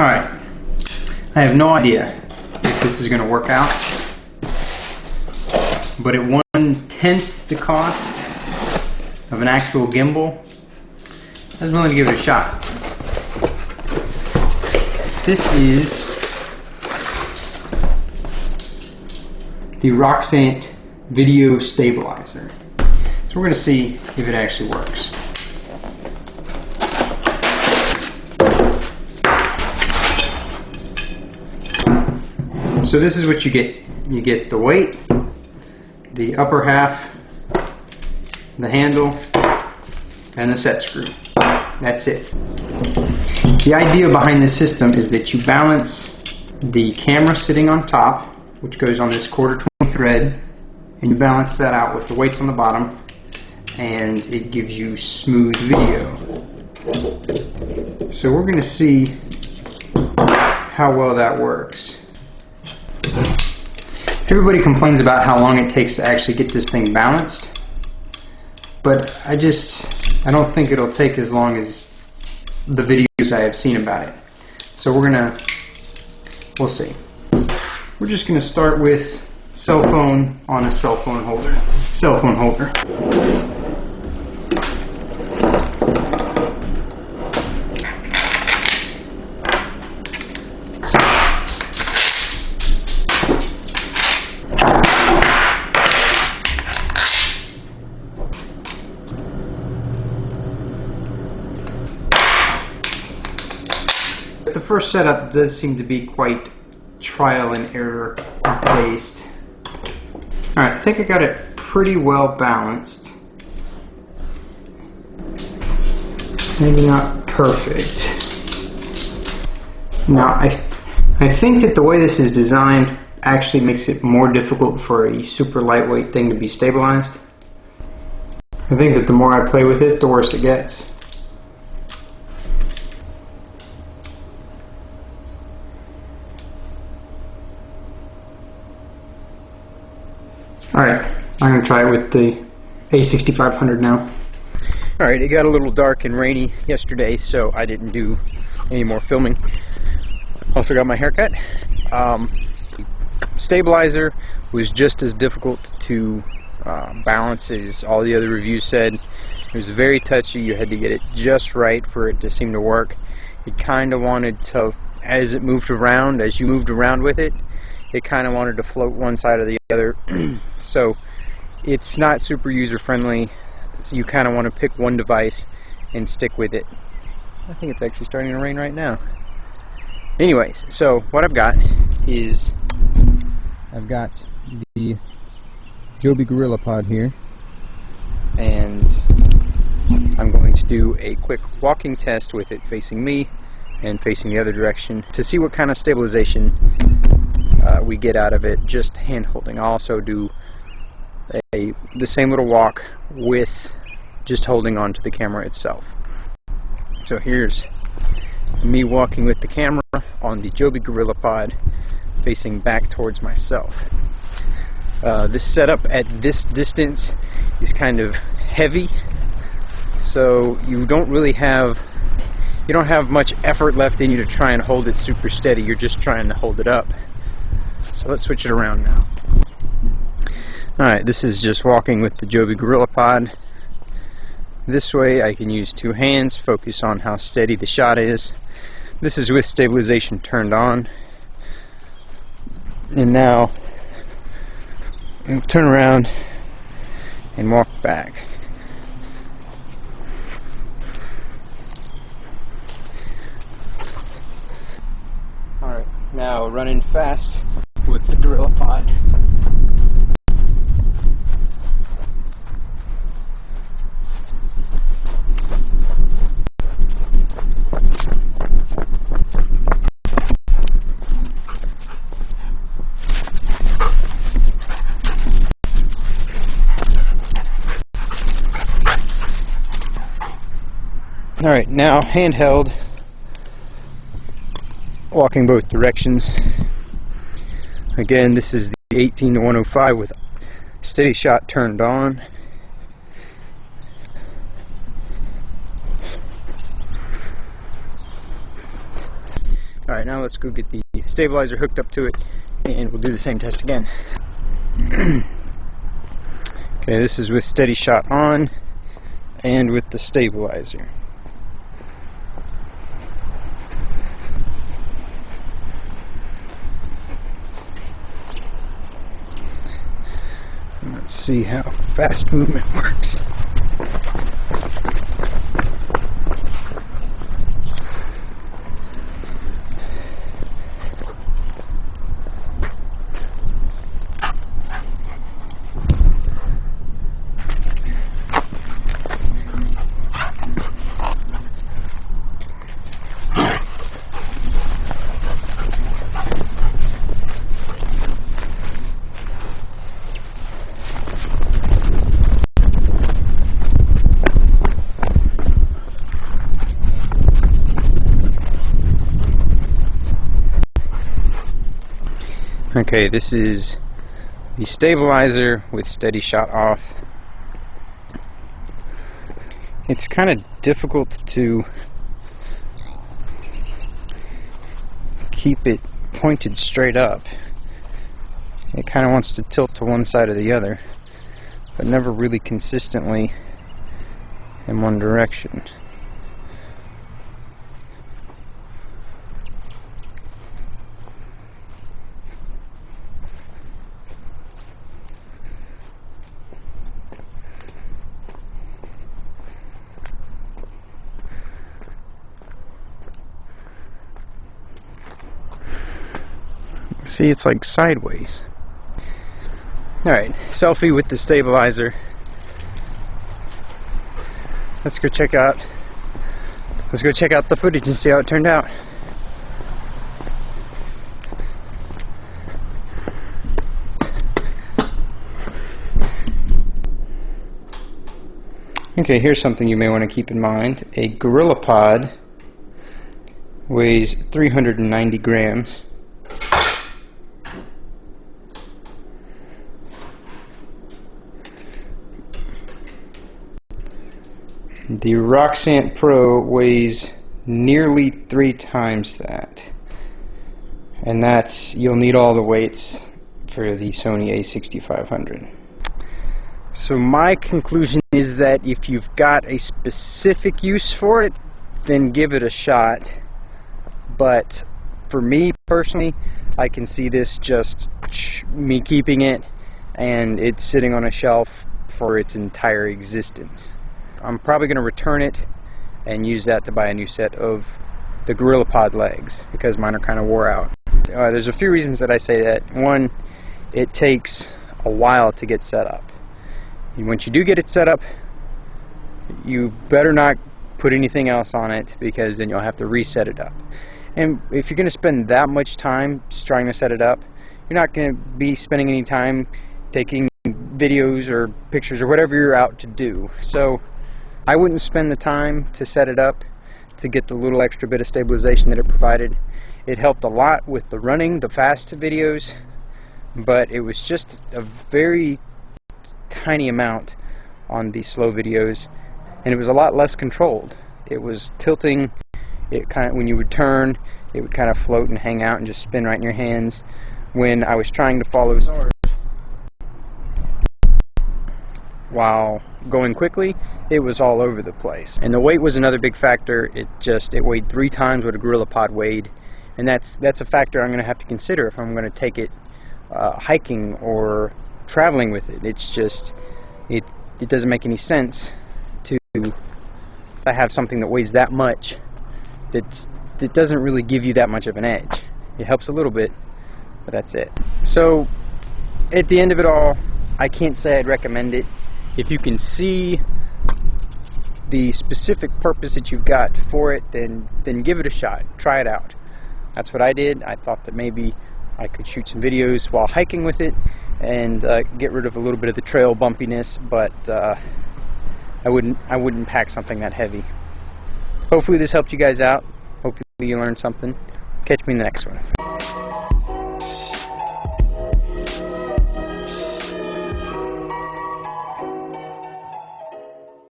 Alright, I have no idea if this is going to work out, but at 1/10 the cost of an actual gimbal, I was willing to give it a shot. This is the Roxant Video Stabilizer. So we're going to see if it actually works. So this is what you get. You get the weight, the upper half, the handle, and the set screw. That's it. The idea behind this system is that you balance the camera sitting on top, which goes on this 1/4 thread, and you balance that out with the weights on the bottom, and it gives you smooth video. So we're going to see how well that works. Everybody complains about how long it takes to actually get this thing balanced, but I don't think it'll take as long as the videos I have seen about it. So we'll see. We're just going to start with cell phone on a cell phone holder. The first setup does seem to be quite trial and error based. Alright, I think I got it pretty well balanced. Maybe not perfect. Now, I think that the way this is designed actually makes it more difficult for a super lightweight thing to be stabilized. I think that the more I play with it, the worse it gets. Alright, I'm going to try it with the A6500 now. Alright, it got a little dark and rainy yesterday, so I didn't do any more filming. Also got my haircut. Stabilizer was just as difficult to balance as all the other reviews said. It was very touchy. You had to get it just right for it to seem to work. It kind of wanted to, as you moved around with it, it kind of wanted to float one side or the other. So it's not super user friendly. So you kind of want to pick one device and stick with it. I think it's actually starting to rain right now. Anyways, so what I've got is the Joby Gorillapod here, and I'm going to do a quick walking test with it facing me and facing the other direction to see what kind of stabilization we get out of it just hand holding. I'll also do the same little walk with just holding on to the camera itself. So here's me walking with the camera on the Joby Gorillapod facing back towards myself. This setup at this distance is kind of heavy, so you don't have much effort left in you to try and hold it super steady. You're just trying to hold it up. So let's switch it around now. Alright, this is just walking with the Joby Gorillapod. This way I can use two hands, focus on how steady the shot is. This is with stabilization turned on. And now I'll turn around and walk back. Alright, now running fast with the Gorillapod. Alright, now handheld, walking both directions. Again, this is the 18-105 with steady shot turned on. Alright, now let's go get the stabilizer hooked up to it and we'll do the same test again. Okay, this is with steady shot on and with the stabilizer. Let's see how fast movement works. Okay, this is the stabilizer with steady shot off. It's kind of difficult to keep it pointed straight up. It kind of wants to tilt to one side or the other, but never really consistently in one direction. See, it's like sideways. Alright, selfie with the stabilizer. Let's go check out the footage and see how it turned out. Okay, here's something you may want to keep in mind. A Gorillapod weighs 390 grams. The Roxant Pro weighs nearly 3 times that. And you'll need all the weights for the Sony A6500. So my conclusion is that if you've got a specific use for it, then give it a shot. But for me personally, I can see this just me keeping it and it's sitting on a shelf for its entire existence. I'm probably going to return it and use that to buy a new set of the Gorillapod legs because mine are kind of wore out. There's a few reasons that I say that. One, it takes a while to get set up. And once you do get it set up, you better not put anything else on it because then you'll have to reset it up. And if you're going to spend that much time trying to set it up, you're not going to be spending any time taking videos or pictures or whatever you're out to do. So I wouldn't spend the time to set it up to get the little extra bit of stabilization that it provided. It helped a lot with the running, the fast videos, but it was just a very tiny amount on the slow videos, and it was a lot less controlled. It was tilting. It kind of, when you would turn, it would kind of float and hang out and just spin right in your hands. When I was trying to follow stars while going quickly, it was all over the place. And the weight was another big factor. It weighed 3 times what a Gorillapod weighed, and that's a factor I'm going to have to consider if I'm going to take it hiking or traveling with it. It's just it doesn't make any sense to have something that weighs that much that doesn't really give you that much of an edge. It helps a little bit, but that's it. So at the end of it all, I can't say I'd recommend it. If you can see the specific purpose that you've got for it, then give it a shot. Try it out. That's what I did. I thought that maybe I could shoot some videos while hiking with it and get rid of a little bit of the trail bumpiness, but I wouldn't pack something that heavy. Hopefully this helped you guys out. Hopefully you learned something. Catch me in the next one.